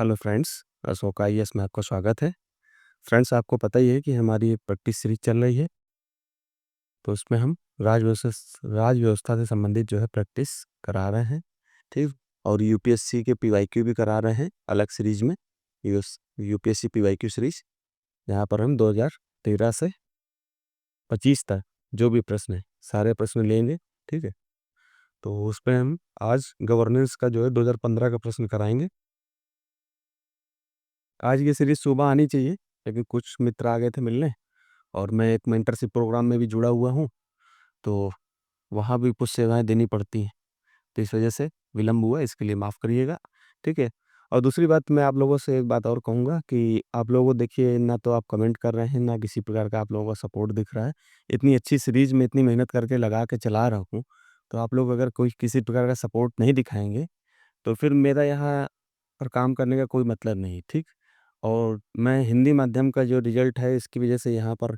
Hello friends, Ashok IAS में आपका स्वागत है। फ्रेंड्स, आपको पता ही है कि हमारी एक प्रैक्टिस सीरीज चल रही है, तो उसमें हम राज व्यवस्था से संबंधित जो है प्रैक्टिस करा रहे हैं, ठीक। और यूपीएससी के पीवाईक्यू भी करा रहे हैं अलग सीरीज में, यूपीएससी पीवाईक्यू सीरीज, यहाँ पर हम 2013 से 25 तक जो भी प्रश्न है सारे प्रश्न लेंगे, ठीक है। तो उसमें हम आज गवर्नेंस का जो है 2015 का प्रश्न कराएंगे। आज ये सीरीज सुबह आनी चाहिए, लेकिन कुछ मित्र आ गए थे मिलने, और मैं एक मेंटरशिप प्रोग्राम में भी जुड़ा हुआ हूँ, तो वहाँ भी कुछ सेवाएं देनी पड़ती हैं, तो इस वजह से विलम्ब हुआ, इसके लिए माफ़ करिएगा, ठीक है। और दूसरी बात, मैं आप लोगों से एक बात और कहूँगा कि आप लोगों देखिए, ना तो आप कमेंट कर रहे हैं, ना किसी प्रकार का आप लोगों का सपोर्ट दिख रहा है। इतनी अच्छी सीरीज में इतनी मेहनत करके लगा के चला रहा हूँ, तो आप लोग अगर कोई किसी प्रकार का सपोर्ट नहीं दिखाएंगे, तो फिर मेरा यहाँ पर काम करने का कोई मतलब नहीं, ठीक। और मैं हिंदी माध्यम का जो रिजल्ट है, इसकी वजह से यहाँ पर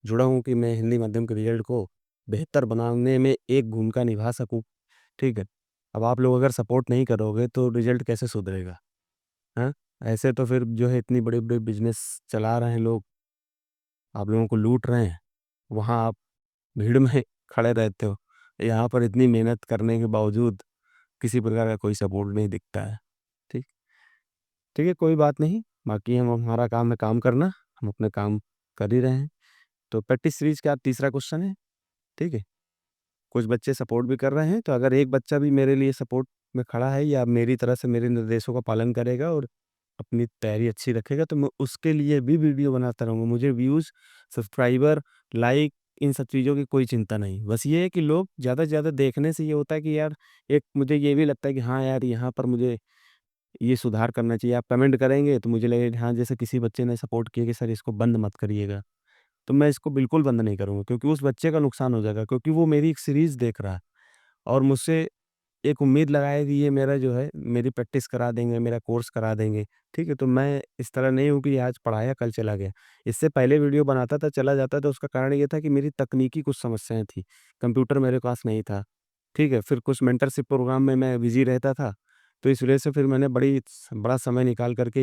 जुड़ा हूँ कि मैं हिंदी माध्यम के रिजल्ट को बेहतर बनाने में एक भूमिका निभा सकूँ, ठीक है। अब आप लोग अगर सपोर्ट नहीं करोगे तो रिजल्ट कैसे सुधरेगा? हाँ, ऐसे तो फिर जो है इतनी बड़ी बड़ी बिजनेस चला रहे हैं लोग, आप लोगों को लूट रहे हैं, वहाँ आप भीड़ में खड़े रहते हो, यहाँ पर इतनी मेहनत करने के बावजूद किसी प्रकार का कोई सपोर्ट नहीं दिखता है, ठीक। ठीक है, कोई बात नहीं, बाकी हमारा काम है काम करना, हम अपने काम कर ही रहे हैं। तो प्रैक्टिस सीरीज का तीसरा क्वेश्चन है, ठीक है। कुछ बच्चे सपोर्ट भी कर रहे हैं, तो अगर एक बच्चा भी मेरे लिए सपोर्ट में खड़ा है या मेरी तरह से मेरे निर्देशों का पालन करेगा और अपनी तैयारी अच्छी रखेगा, तो मैं उसके लिए भी वीडियो बनाता रहूँगा। मुझे व्यूज़, सब्सक्राइबर, लाइक, इन सब चीज़ों की कोई चिंता नहीं। बस ये है कि लोग ज़्यादा से ज़्यादा देखने से ये होता है कि यार, एक मुझे ये भी लगता है कि हाँ यार, यहाँ पर मुझे ये सुधार करना चाहिए। आप कमेंट करेंगे तो मुझे लगेगा हाँ, जैसे किसी बच्चे ने सपोर्ट किया कि सर इसको बंद मत करिएगा, तो मैं इसको बिल्कुल बंद नहीं करूँगा, क्योंकि उस बच्चे का नुकसान हो जाएगा, क्योंकि वो मेरी एक सीरीज़ देख रहा है और मुझसे एक उम्मीद लगाए कि ये मेरा जो है मेरी प्रैक्टिस करा देंगे, मेरा कोर्स करा देंगे, ठीक है? तो मैं इस तरह नहीं हूँ कि आज पढ़ाया कल चला गया। इससे पहले वीडियो बनाता था, चला जाता था, उसका कारण ये था कि मेरी तकनीकी कुछ समस्याएँ थी, कंप्यूटर मेरे पास नहीं था, ठीक है? फिर कुछ मेंटरशिप प्रोग्राम में मैं बिज़ी रहता था, तो इस वजह से फिर मैंने बड़ा समय निकाल कर के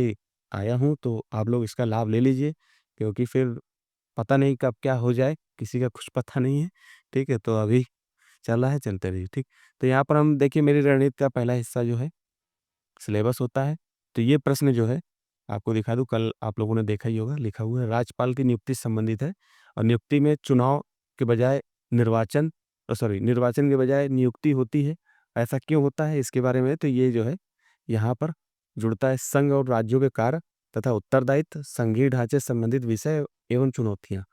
आया हूँ, तो आप लोग इसका लाभ ले लीजिए, क्योंकि फिर पता नहीं कब क्या हो जाए, किसी का कुछ पता नहीं है, ठीक है? तो अभी चल रहा है, चलते रहिए, ठीक। तो यहाँ पर हम देखिए, मेरी रणनीति का पहला हिस्सा जो है सिलेबस होता है। तो ये प्रश्न जो है आपको दिखा दूँ, कल आप लोगों ने देखा ही होगा, लिखा हुआ है राज्यपाल की नियुक्ति से संबंधित है, और नियुक्ति में चुनाव के बजाय निर्वाचन निर्वाचन के बजाय नियुक्ति होती है। ऐसा क्यों होता है इसके बारे में, तो ये जो है यहाँ पर जुड़ता है संघ और राज्यों के कार्य तथा उत्तरदायित्व, संघीय ढांचे से संबंधित विषय एवं चुनौतियाँ,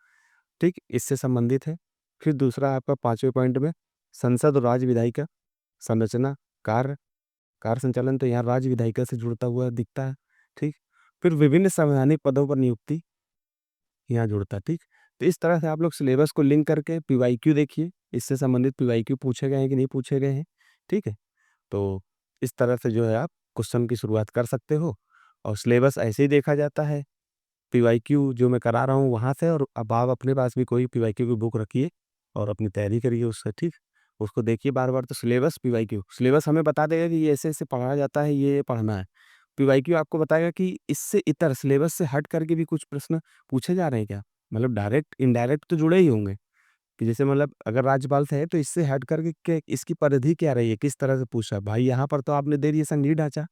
ठीक, इससे संबंधित है। फिर दूसरा आपका 5वें पॉइंट में संसद और राज्य विधायिका संरचना, कार्य, कार्य संचालन, तो यहाँ राज्य विधायिका से जुड़ता हुआ दिखता है, ठीक। फिर विभिन्न संवैधानिक पदों पर नियुक्ति यहाँ जुड़ता है, ठीक। तो इस तरह से आप लोग सिलेबस को लिंक करके पीवाईक्यू देखिए, इससे संबंधित पीवाईक्यू पूछे गए हैं कि नहीं पूछे गए हैं, ठीक है। तो इस तरह से जो है आप क्वेश्चन की शुरुआत कर सकते हो, और सिलेबस ऐसे ही देखा जाता है, पीवाईक्यू जो मैं करा रहा हूँ वहाँ से, और अब आप अपने पास भी कोई पीवाईक्यू की बुक रखिए और अपनी तैयारी करिए उससे, ठीक। उसको देखिए बार-बार, तो सिलेबस, पीवाईक्यू, सिलेबस हमें बता देगा कि ये ऐसे-ऐसे पढ़ाया जाता है, ये पढ़ना है। पीवाईक्यू आपको बताएगा कि इससे इतर सिलेबस से हट करके भी कुछ प्रश्न पूछे जा रहे हैं क्या? मतलब डायरेक्ट, इनडायरेक्ट तो जुड़े ही होंगे, कि जैसे मतलब अगर राज्यपाल से है तो इससे हट करके के इसकी परिधि क्या रही है, किस तरह से पूछा? भाई यहाँ पर तो आपने दे दिया संघीय ढाँचा,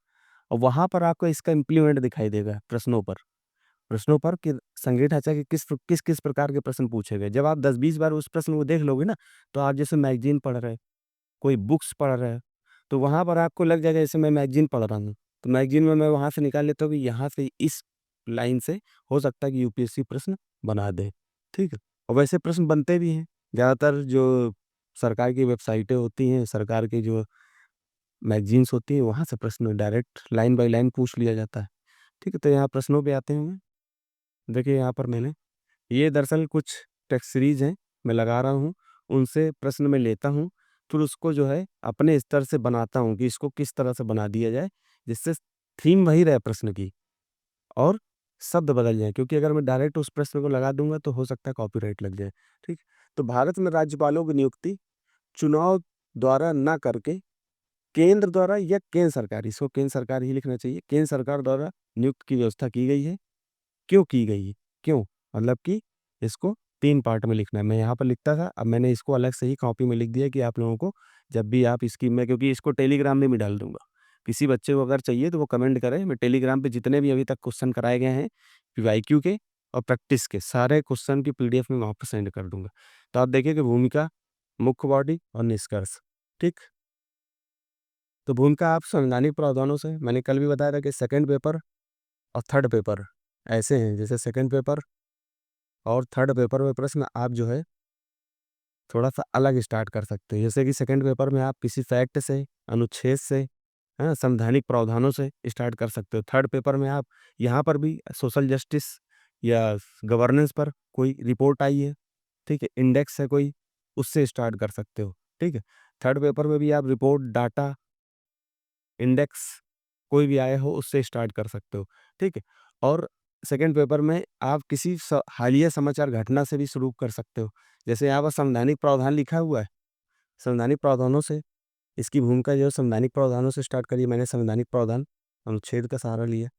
और वहाँ पर आपको इसका इम्प्लीमेंट दिखाई देगा प्रश्नों पर कि संघीय ढांचा के किस-किस प्रकार के प्रश्न पूछे गए। जब आप 10-20 बार उस प्रश्न को देख लोगे ना, तो आप जैसे मैगज़ीन पढ़ रहे हैं, कोई बुक्स पढ़ रहे हैं, तो वहाँ पर आपको लग जाएगा जैसे मैं मैगज़ीन पढ़ रहा हूँ। तो मैगज़ीन में मैं वहाँ से निकाल लेता हूँ कि यहाँ से इस लाइन से हो सकता है कि यूपीएससी प्रश्न बना दे, ठीक है? और वैसे प्रश्न बनते भी हैं। ज़्यादातर जो सरकार की वेबसाइटें होती हैं, सरकार की जो मैगज़ीन्स होती हैं, वहाँ से प्रश्न डायरेक्ट लाइन बाय लाइन पूछ लिया जाता है, ठीक है? तो यहाँ प्रश्नों पे आते हैं। देखिए यहाँ पर मैंने ये दरअसल कुछ टेक्स्ट सीरीज़ हैं, मैं लगा रहा हूँ, उनसे प्रश्न मैं लेता हूँ, फिर उसको जो है अपने स्तर से बनाता हूँ कि इसको किस तरह से बना दिया जाए, जिससे थीम वही रहे प्रश्न की, और शब्द बदल जाएँ, क्योंकि अगर मैं डायरेक्ट उस प्रश्न को लगा दूँगा तो हो सकता है कॉपीराइट लग जाए, ठीक? तो भारत में राज्यपालों की नियुक्ति चुनाव द्वारा ना करके केंद्र द्वारा या केंद्र सरकार, इसको केंद्र सरकार ही लिखना चाहिए, केंद्र सरकार द्वारा नियुक्त की व्यवस्था की गई है। क्यों की गई है? क्यों? मतलब कि इसको 3 पार्ट में लिखना है। मैं यहाँ पर लिखता था, अब मैंने इसको अलग से ही कॉपी में लिख दिया कि आप लोगों को जब भी आप इसकी, मैं क्योंकि इसको टेलीग्राम में भी डाल दूँगा। किसी बच्चे को अगर चाहिए तो वो कमेंट करे, मैं टेलीग्राम पे जितने भी अभी तक क्वेश्चन कराए गए हैं, पीवाईक्यू के और प्रैक्टिस के सारे क्वेश्चन की पीडीएफ में वहाँ पे सेंड कर दूँगा। तो आप देखिए कि भूमिका, मुख्य बॉडी और निष्कर्ष, ठीक? तो भूमिका आप संवैधानिक प्रावधानों से, मैंने कल भी बताया था कि सेकंड पेपर और थर्ड पेपर ऐसे हैं, जैसे सेकंड पेपर और थर्ड पेपर में प्रश्न आप जो है थोड़ा-सा अलग स्टार्ट कर सकते हो। जैसे कि सेकंड पेपर में आप किसी फैक्ट से, अनुच्छेद से, हाँ, संवैधानिक प्रावधानों से स्टार्ट कर सकते हो। थर्ड पेपर में आप यहाँ पर भी सोशल जस्टिस या गवर्नेंस पर कोई रिपोर्ट आई है, ठीक है? इंडेक्स है कोई, उससे स्टार्ट कर सकते हो, ठीक है? थर्ड पेपर में भी आप रिपोर्ट, डाटा, इंडेक्स कोई भी आया हो उससे स्टार्ट कर सकते हो, ठीक है? और सेकंड पेपर में आप किसी हालिया समाचार घटना से भी शुरू कर सकते हो। जैसे यहाँ पर संवैधानिक प्रावधान लिखा हुआ है, संवैधानिक प्रावधानों से इसकी भूमिका जो है संवैधानिक प्रावधानों से स्टार्ट करी। मैंने संवैधानिक प्रावधान अनुच्छेद का सहारा लिया।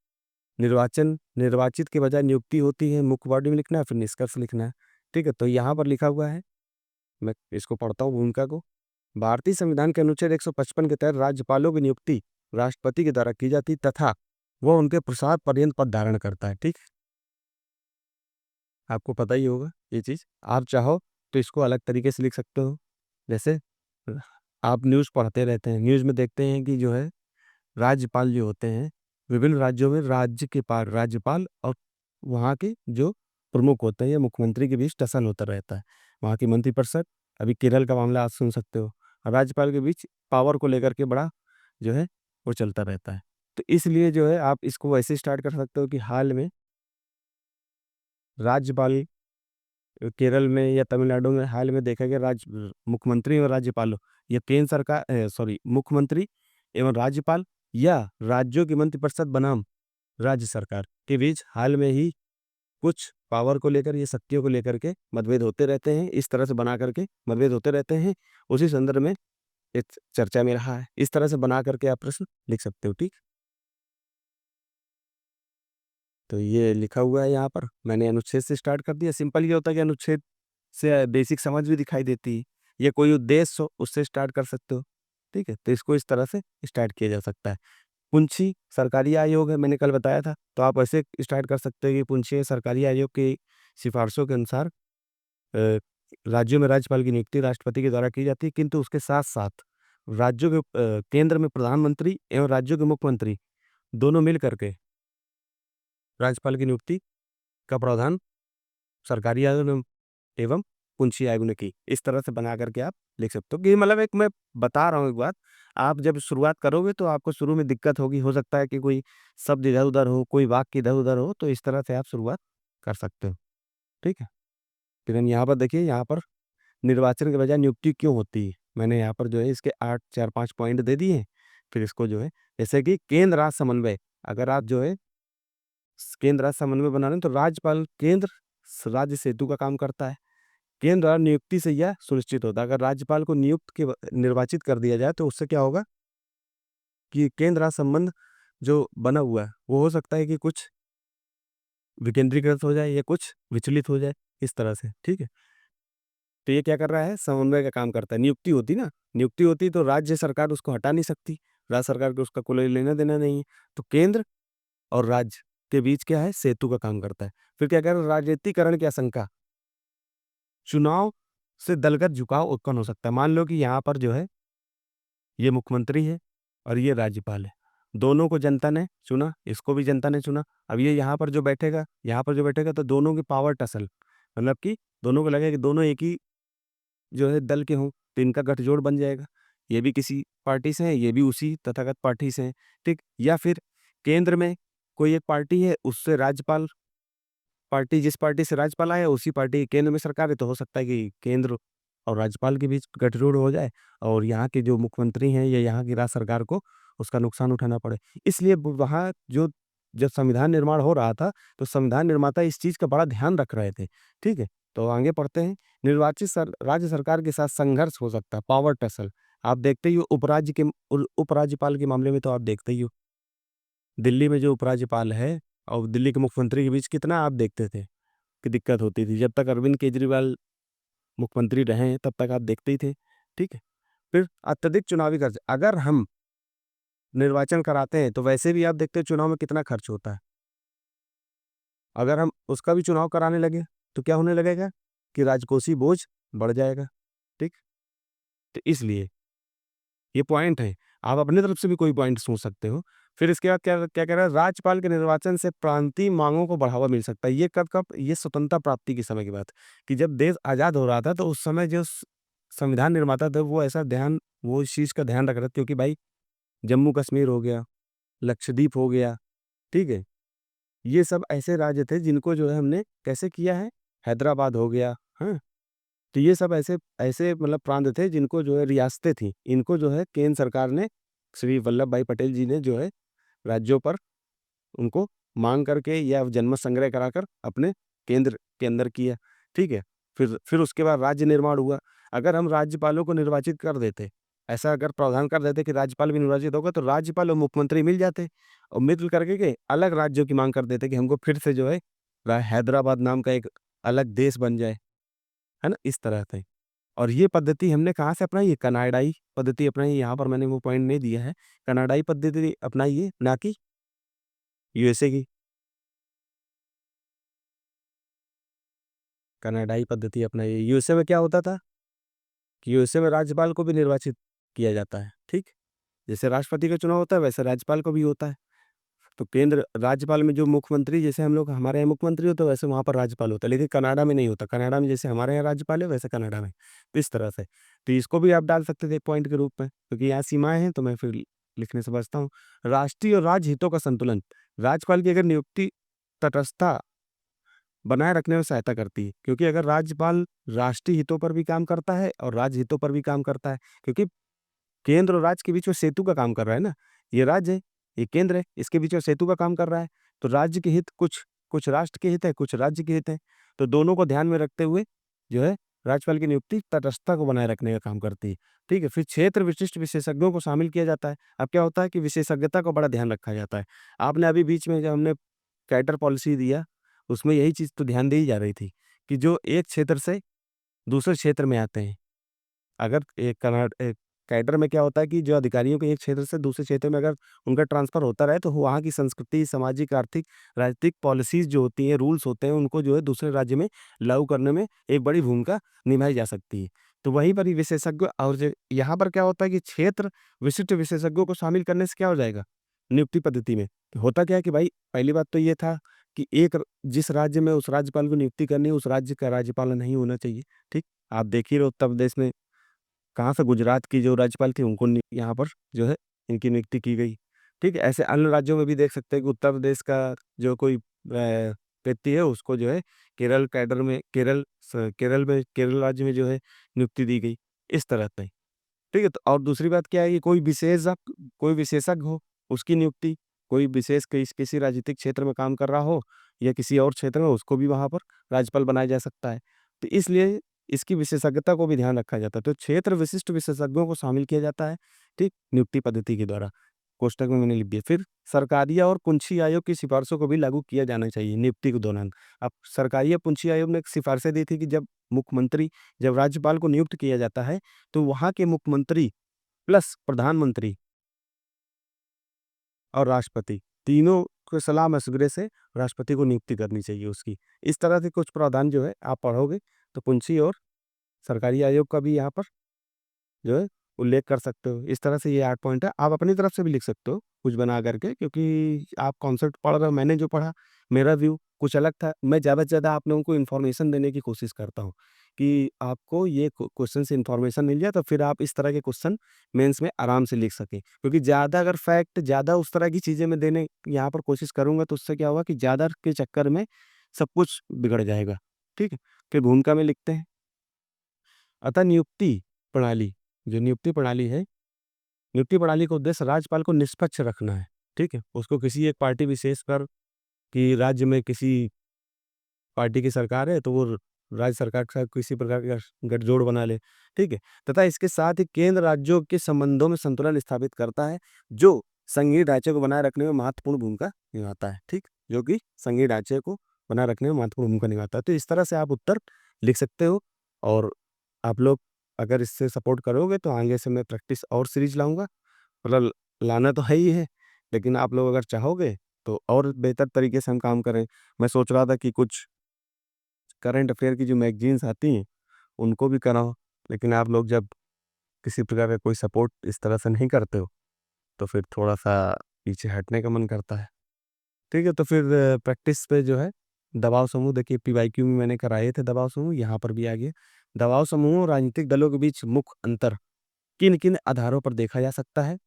निर्वाचन, निर्वाचित के बजाय नियुक्ति होती है, मुख्य बॉडी में लिखना है, फिर निष्कर्ष लिखना है, ठीक है? तो यहाँ पर लिखा हुआ है, मैं इसको पढ़ता हूँ भूमिका को। भारतीय संविधान के अनुच्छेद 155 के तहत राज्यपालों की नियुक्ति राष्ट्रपति के द्वारा की जाती तथा वह उनके प्रसाद पर्यंत पद धारण करता है, ठीक? आपको पता ही होगा ये चीज़। आप चाहो तो इसको अलग तरीके से लिख सकते हो। जैसे आप न्यूज़ पढ़ते रहते हैं, न्यूज़ में देखते हैं कि जो है राज्यपाल जो होते हैं, विभिन्न राज्यों में राज्य के राज्यपाल और वहाँ के जो प्रमुख होते हैं या मुख्यमंत्री के बीच टसल होता रहता है। वहाँ की मंत्रिपरिषद, अभी केरल का मामला आप सुन सकते हो, और राज्यपाल के बीच पावर को लेकर के बड़ा जो है वो चलता रहता है। तो इसलिए जो है आप इसको वैसे स्टार्ट कर सकते हो कि हाल में राज्यपाल केरल में या तमिलनाडु में हाल में देखा गया मुख्यमंत्री और राज्यपालों या केंद्र सरकार, सॉरी, मुख्यमंत्री एवं राज्यपाल या राज्यों की मंत्रिपरिषद बनाम राज्य सरकार के बीच हाल में ही कुछ पावर को लेकर या शक्तियों को लेकर के मतभेद होते रहते हैं। इस तरह से बना करके मतभेद होते रहते हैं, उसी संदर्भ में एक चर्चा में रहा है। इस तरह से बना करके आप प्रश्न लिख सकते हो, ठीक? तो ये लिखा हुआ है यहाँ पर, मैंने अनुच्छेद से स्टार्ट कर दिया। सिंपल ये होता है कि अनुच्छेद से बेसिक समझ भी दिखाई देती है, या कोई उद्देश्य हो उससे स्टार्ट कर सकते हो, ठीक है? तो इसको इस तरह से स्टार्ट किया जा सकता है। पुंछी सरकारी आयोग है, मैंने कल बताया था, तो आप ऐसे स्टार्ट कर सकते हो कि पुंछी सरकारी आयोग की सिफारिशों के अनुसार अ, राज्यों में राज्यपाल की नियुक्ति राष्ट्रपति के द्वारा की जाती है, किंतु उसके साथ-साथ राज्यों के केंद्र में प्रधानमंत्री एवं राज्यों के मुख्यमंत्री दोनों मिल करके राज्यपाल की नियुक्ति का प्रावधान सरकारी आयोग ने एवं पुंछी आयोग ने की। इस तरह से बना करके आप लिख सकते हो कि मतलब एक मैं बता रहा हूँ एक बात, आप जब शुरुआत करोगे तो आपको शुरू में दिक्कत होगी, हो सकता है कि कोई शब्द इधर-उधर हो, कोई वाक्य इधर-उधर हो, तो इस तरह से आप शुरुआत कर सकते हो, ठीक है? फिर हम यहाँ पर देखिए, यहाँ पर निर्वाचन के बजाय नियुक्ति क्यों होती है? मैंने यहाँ पर जो है इसके 8 4-5 पॉइंट दे दिए हैं। फिर इसको जो है जैसे कि केंद्र राज्य समन्वय, अगर आप जो है केंद्र राज्य समन्वय बना रहे हैं तो राज्यपाल केंद्र राज्य सेतु का काम करता है। केंद्र द्वारा नियुक्ति से यह सुनिश्चित होता है, अगर राज्यपाल को निर्वाचित कर दिया जाए तो उससे क्या होगा कि केंद्र राज्य संबंध जो बना हुआ है वो हो सकता है कि कुछ विकेंद्रीकृत हो जाए या कुछ विचलित हो जाए, इस तरह से, ठीक है? तो ये क्या कर रहा है, समन्वय का काम करता है। नियुक्ति होती ना, नियुक्ति होती तो राज्य सरकार उसको हटा नहीं सकती, राज्य सरकार को उसका कोई लेना देना नहीं है। तो केंद्र और राज्य के बीच क्या है, सेतु का काम करता है। फिर क्या कह रहा है, राजनीतिकरण की आशंका, चुनाव से दलगत झुकाव उत्पन्न हो सकता है। मान लो कि यहाँ पर जो है ये मुख्यमंत्री है और ये राज्यपाल है, दोनों को जनता ने चुना, इसको भी जनता ने चुना। अब ये यहाँ पर जो बैठेगा तो दोनों की पावर टसल, मतलब कि दोनों को लगेगा कि दोनों एक ही जो है दल के हों, तो इनका गठजोड़ बन जाएगा। ये भी किसी पार्टी से हैं, ये भी उसी तथागत पार्टी से हैं, ठीक? या फिर केंद्र में कोई एक पार्टी है, उससे राज्यपाल पार्टी, जिस पार्टी से राज्यपाल आया उसी पार्टी की केंद्र में सरकार है, तो हो सकता है कि केंद्र और राज्यपाल के बीच गठजोड़ हो जाए और यहाँ के जो मुख्यमंत्री हैं या यहाँ की राज्य सरकार को उसका नुकसान उठाना पड़े। इसलिए वहाँ जो जब संविधान निर्माण हो रहा था, तो संविधान निर्माता इस चीज़ का बड़ा ध्यान रख रहे थे, ठीक है? तो आगे पढ़ते हैं, निर्वाचित राज्य सरकार के साथ संघर्ष हो सकता है, पावर टसल। आप देखते ही हो उपराज्यपाल के मामले में तो आप देखते ही हो, दिल्ली में जो उपराज्यपाल है और दिल्ली के मुख्यमंत्री के बीच कितना आप देखते थे कि दिक्कत होती थी। जब तक अरविंद केजरीवाल मुख्यमंत्री रहे हैं, तब तक आप देखते ही थे, ठीक है? फिर अत्यधिक चुनावी खर्च, अगर हम निर्वाचन कराते हैं, तो वैसे भी आप देखते हैं चुनाव में कितना खर्च होता है। अगर हम उसका भी चुनाव कराने लगे, तो क्या होने लगेगा कि राजकोषीय बोझ बढ़ जाएगा, ठीक? तो इसलिए ये पॉइंट है। आप अपनी तरफ से भी कोई पॉइंट सोच सकते हो। फिर इसके बाद क्या क्या कह रहा है, राज्यपाल के निर्वाचन से प्रांतीय मांगों को बढ़ावा मिल सकता है। ये कब-कब, ये स्वतंत्रता प्राप्ति के समय की बात, कि जब देश आज़ाद हो रहा था, तो उस समय जो संविधान निर्माता थे, वो इस चीज़ का ध्यान रख रहे थे, क्योंकि भाई जम्मू कश्मीर हो गया, लक्षद्वीप हो गया, ठीक है? ये सब ऐसे राज्य थे जिनको जो है हमने कैसे किया है, हैदराबाद हो गया, हाँ? तो ये सब ऐसे ऐसे मतलब प्रांत थे जिनको जो है रियासतें थीं, इनको जो है केंद्र सरकार ने, श्री वल्लभ भाई पटेल जी ने जो है राज्यों पर उनको माँग करके या जनमत संग्रह कराकर अपने केंद्र के अंदर किया, ठीक है? फिर उसके बाद राज्य निर्माण हुआ। अगर हम राज्यपालों को निर्वाचित कर देते, ऐसा अगर प्रावधान कर देते कि राज्यपाल भी निर्वाचित होगा, तो राज्यपाल और मुख्यमंत्री मिल जाते और मिल करके के अलग राज्यों की माँग कर देते कि हमको फिर से जो है हैदराबाद नाम का एक अलग देश बन जाए, है ना? इस तरह से। और ये पद्धति हमने कहाँ से अपनाई है? कनाडाई पद्धति अपनाई है। यहाँ पर मैंने वो पॉइंट नहीं दिया है। कनाडाई पद्धति अपनाई है, ना कि यूएसए की। कनाडाई पद्धति अपनाई है। यूएसए में क्या होता था कि यूएसए में राज्यपाल को भी निर्वाचित किया जाता है, ठीक? जैसे राष्ट्रपति का चुनाव होता है, वैसे राज्यपाल को भी होता है। तो केंद्र राज्यपाल में जो मुख्यमंत्री, जैसे हम लोग हमारे यहाँ मुख्यमंत्री होता है, वैसे वहाँ पर राज्यपाल होता है, लेकिन कनाडा में नहीं होता। कनाडा में जैसे हमारे यहाँ राज्यपाल है, वैसे कनाडा में। तो इस तरह से। तो इसको भी आप डाल सकते थे एक पॉइंट के रूप में, क्योंकि यहाँ सीमाएँ हैं, तो मैं फिर लिखने से बचता हूँ। राष्ट्रीय और राज्य हितों का संतुलन। राज्यपाल की अगर नियुक्ति तटस्थता बनाए रखने में सहायता करती है, क्योंकि अगर राज्यपाल राष्ट्रीय हितों पर भी काम करता है और राज्य हितों पर भी काम करता है, क्योंकि केंद्र और राज्य के बीच में सेतु का काम कर रहा है ना, ये राज्य है, ये केंद्र है, इसके बीच में सेतु का काम कर रहा है। तो राज्य के हित कुछ कुछ राष्ट्र के हित है, कुछ राज्य के हित है, तो दोनों को ध्यान में रखते हुए जो है राज्यपाल की नियुक्ति तटस्थता को बनाए रखने का काम करती है, ठीक है? फिर क्षेत्र विशिष्ट विशेषज्ञों को शामिल किया जाता है। अब क्या होता है कि विशेषज्ञता को बड़ा ध्यान रखा जाता है। आपने अभी बीच में जब हमने कैडर पॉलिसी दिया, उसमें यही चीज़ तो ध्यान दी ही जा रही थी कि जो एक क्षेत्र से दूसरे क्षेत्र में आते हैं, अगर कैडर में क्या होता है कि जो अधिकारियों को एक क्षेत्र से दूसरे क्षेत्र में अगर उनका ट्रांसफ़र होता रहे, तो वहाँ की संस्कृति, सामाजिक, आर्थिक, राजनीतिक पॉलिसीज़ जो होती हैं, रूल्स होते हैं, उनको जो है दूसरे राज्य में लागू करने में एक बड़ी भूमिका निभाई जा सकती है। तो वहीं पर ही विशेषज्ञ और जो यहाँ पर क्या होता है कि क्षेत्र विशिष्ट विशेषज्ञों को शामिल करने से क्या हो जाएगा, नियुक्ति पद्धति में? होता क्या है कि भाई पहली बात तो ये था कि जिस राज्य में उस राज्यपाल को नियुक्ति करनी है, उस राज्य का राज्यपाल नहीं होना चाहिए, ठीक? आप देख ही रहे हो उत्तर प्रदेश में कहाँ से, गुजरात की जो राज्यपाल थी उनको यहाँ पर जो है इनकी नियुक्ति की गई। ठीक है? ऐसे अन्य राज्यों में भी देख सकते हैं कि उत्तर प्रदेश का जो कोई व्यक्ति है उसको जो है केरल कैडर में केरल राज्य में जो है नियुक्ति दी गई। इस तरह से। ठीक है? तो और दूसरी बात क्या है कि कोई विशेषज्ञ हो उसकी नियुक्ति, कोई विशेष किसी राजनीतिक क्षेत्र में काम कर रहा हो या किसी और क्षेत्र में, उसको भी वहाँ पर राज्यपाल बनाया जा सकता है। तो इसलिए इसकी विशेषज्ञता को भी ध्यान रखा जाता है। तो क्षेत्र विशिष्ट विशेषज्ञों को शामिल किया जाता है, ठीक? नियुक्ति पद्धति के द्वारा। कोष्ठक में मैंने लिख दिया। फिर सरकारीय और पुंछी आयोग की सिफारिशों को भी लागू किया जाना चाहिए नियुक्ति के दौरान। अब सरकारी या पुंछी आयोग ने एक सिफारिशें दी थी कि जब राज्यपाल को नियुक्त किया जाता है, तो वहाँ के मुख्यमंत्री प्लस प्रधानमंत्री और राष्ट्रपति तीनों के सलाह-मशविरे से राष्ट्रपति को नियुक्ति करनी चाहिए उसकी। इस तरह से कुछ प्रावधान जो है आप पढ़ोगे तो पुंछी और सरकारी आयोग का भी यहाँ पर जो है उल्लेख कर सकते हो। इस तरह से ये 8 पॉइंट है। आप अपनी तरफ से भी लिख सकते हो कुछ बना करके, क्योंकि आप कॉन्सेप्ट पढ़ रहे हो, मैंने जो पढ़ा मेरा व्यू कुछ अलग था। मैं ज़्यादा से ज़्यादा आप लोगों को इन्फॉर्मेशन देने की कोशिश करता हूँ कि आपको ये क्वेश्चन से इन्फॉर्मेशन मिल जाए, तो फिर आप इस तरह के क्वेश्चन मेंस में आराम से लिख सकें। क्योंकि ज़्यादा अगर फैक्ट ज़्यादा उस तरह की चीज़ें मैं देने यहाँ पर कोशिश करूँगा, तो उससे क्या होगा कि ज़्यादा के चक्कर में सब कुछ बिगड़ जाएगा। ठीक है? फिर भूमिका में लिखते हैं। अतः प्रणाली नियुक्ति प्रणाली है, नियुक्ति प्रणाली का उद्देश्य राज्यपाल को निष्पक्ष रखना है, ठीक है? उसको किसी एक पार्टी विशेष पर, कि राज्य में किसी पार्टी की सरकार है, तो वो राज्य सरकार के साथ किसी प्रकार का गठजोड़ बना ले, ठीक है? तथा इसके साथ ही केंद्र राज्यों के संबंधों में संतुलन स्थापित करता है, जो संघीय ढांचे को बनाए रखने में महत्वपूर्ण भूमिका निभाता है, ठीक? जो कि संघीय ढांचे को बनाए रखने में महत्वपूर्ण भूमिका निभाता है। तो इस तरह से आप उत्तर लिख सकते हो और आप लोग अगर इससे सपोर्ट करोगे तो आगे से मैं प्रैक्टिस और सीरीज लाऊँगा। मतलब लाना तो है ही है, लेकिन आप लोग अगर चाहोगे तो और बेहतर तरीके से हम काम करें। मैं सोच रहा था कि कुछ करंट अफेयर की जो मैगज़ीन्स आती हैं, उनको भी कराऊँ, लेकिन आप लोग जब किसी प्रकार का कोई सपोर्ट इस तरह से नहीं करते हो, तो फिर थोड़ा-सा पीछे हटने का मन करता है। ठीक है, तो फिर प्रैक्टिस पे जो है दबाव समूह देखिए पीवाईक्यू में मैंने कराए थे दबाव समूह, यहाँ पर भी आ गए। दबाव समूह और राजनीतिक दलों के बीच मुख्य अंतर किन-किन आधारों पर देखा जा सकता है?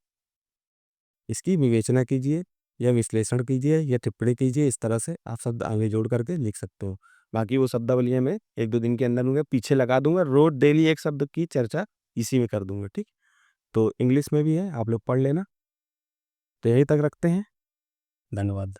इसकी विवेचना कीजिए या विश्लेषण कीजिए या टिप्पणी कीजिए, इस तरह से आप शब्द आगे जोड़ करके लिख सकते हो। बाकी वो शब्दावलियाँ मैं 1-2 दिन के अंदर पीछे लगा दूँगा, रोज़ डेली एक शब्द की चर्चा इसी में कर दूँगा, ठीक? तो इंग्लिश में भी है, आप लोग पढ़ लेना। तो यहीं तक रखते हैं, धन्यवाद।